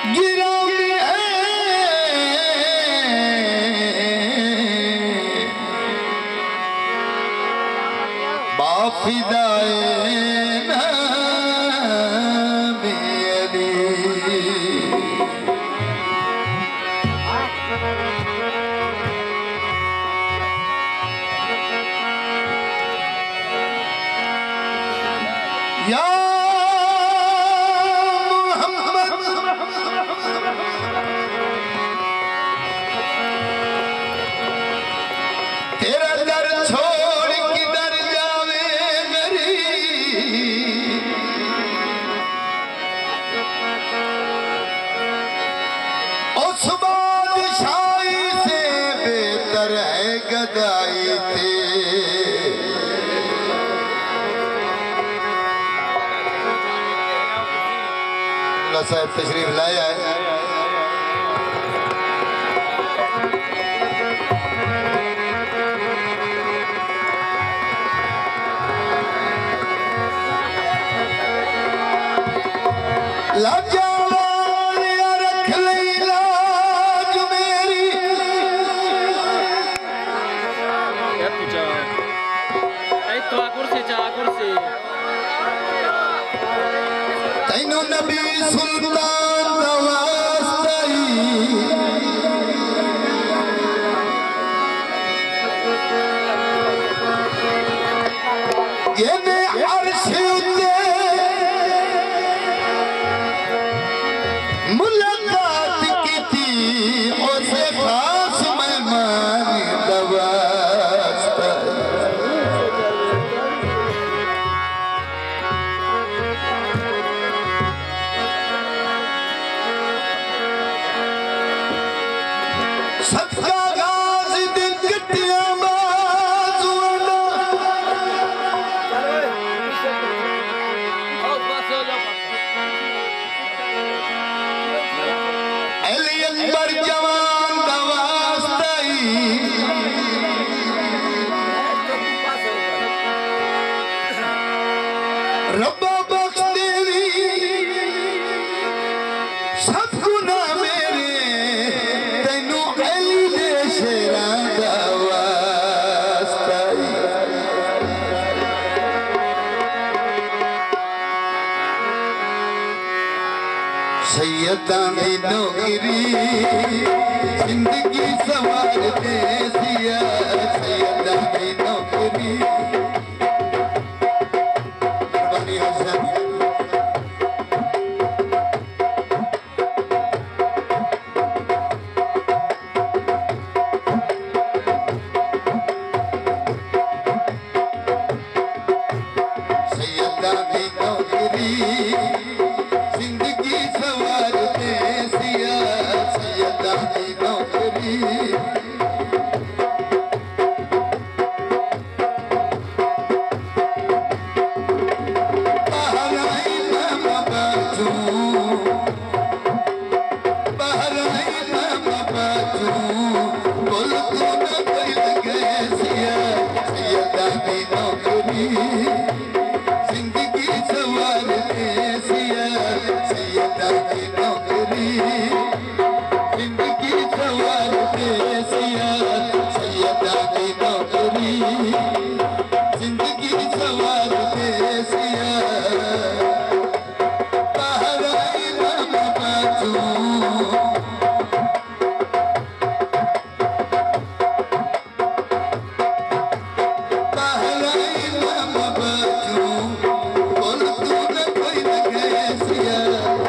गिरामी है बाफिदाए नामे अली। या तेरा दर छोड़ किधर जावे मेरी, उस बादशाही से बेहतर है गदाई थे। अल्लाह साहब तशरीफ लाया है। लाजवालिया रख ली लाज मेरी, तैनू नबी सुल्तान दवास्ताई, ये ने अर्श उते मुलाकात की थी, उसे खास मेहमान दवास्ता। सबका गाज़ी दिन कटिया बाजुआना, अली अकबर जवान दवास्ताई, रब्बा बख्श देवी सब गुनाह मेरे, तैनू अली दे शेरां दा वास्ताई। सैयदां दी नौकरी जिंदगी सवार दे दिया, सैयदां दी नौकरी बनी हसन। सैयदां दी नौकरी जिंदगी सवार दे दिया, सैयदां दी नौकरी। बाहर आई मामा बाजू, बाहर आई मामा बाजू, बोल तू न कोई लगे सिया, सैयदां दी नौकरी जिंदगी सवार दे सिया, सैयदां दी नौकरी जिंदगी सवार दे सिया, सैयदां दी नौकरी जिंदगी सवार दे सिया। बाहर आई मामा बाजू, बाहर आई मामा बाजू, बोल तू न कोई लगे सिया,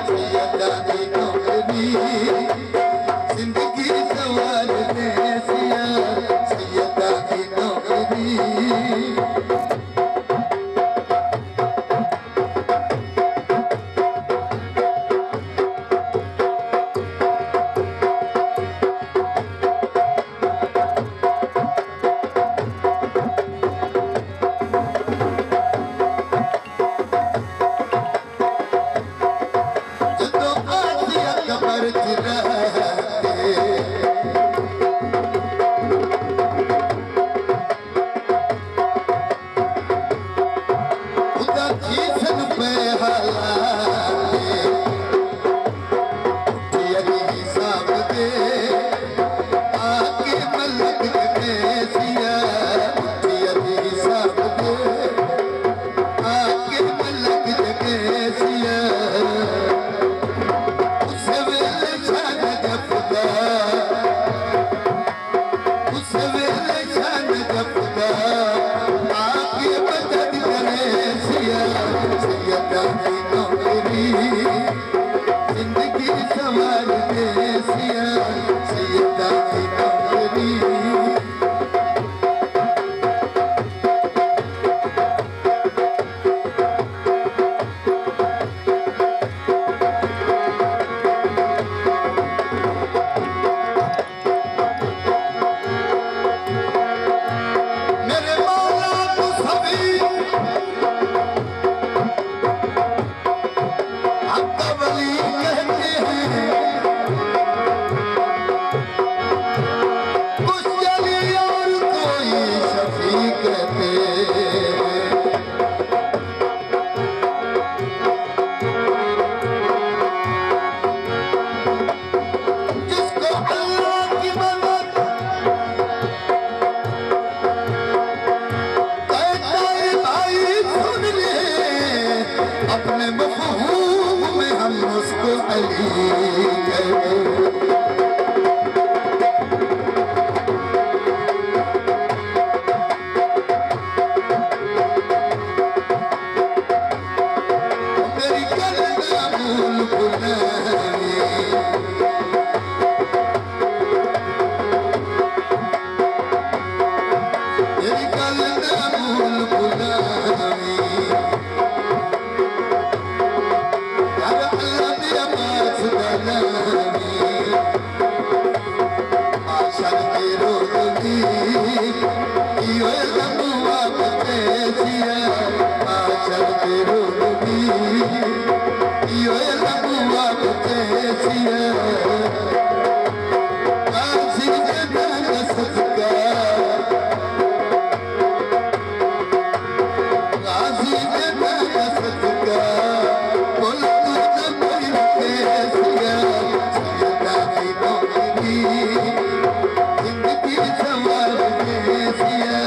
सैयदां वली कहते हैं, कुछ जली और कोई शफी कहते हैं। जिसको अल्लाह की मदद कहता है भाई सुन ले, अपने मफहूम में हम उसको अली कहते हैं। मेरी करना भूल भुलावी, मेरी करना भूल भुलावी, यार अल्लाह मेरा पास दलावी, आशा के रोज़ी कियो लम्बा बतेसिया, आशा के रोज़ी कियो लम्बा बतेसिया, काशी जना सदका, काशी जना सदका, बोल तू नबी कैसिया, सैयदा की नौकरी जिंदगी सवार कैसिया,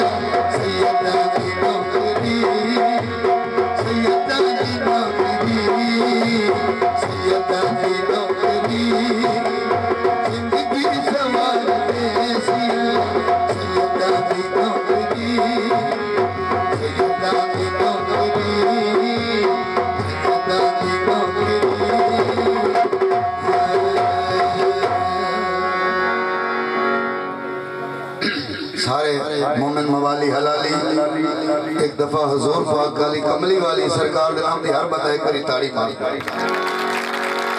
सैयदा की नौकरी, सैयदा की नौकरी, सैयदा की नौकरी जिंदगी सवार कैसिया, सैयदा की नौकरी, सैयदा की नौकरी, सैयदा की नौकरी। सारे मोमिन मवाली हलाली एक दफा हुजूर पाक काली कमली वाली सरकार दे नाम दी हर बताए करी ताड़ी मारी।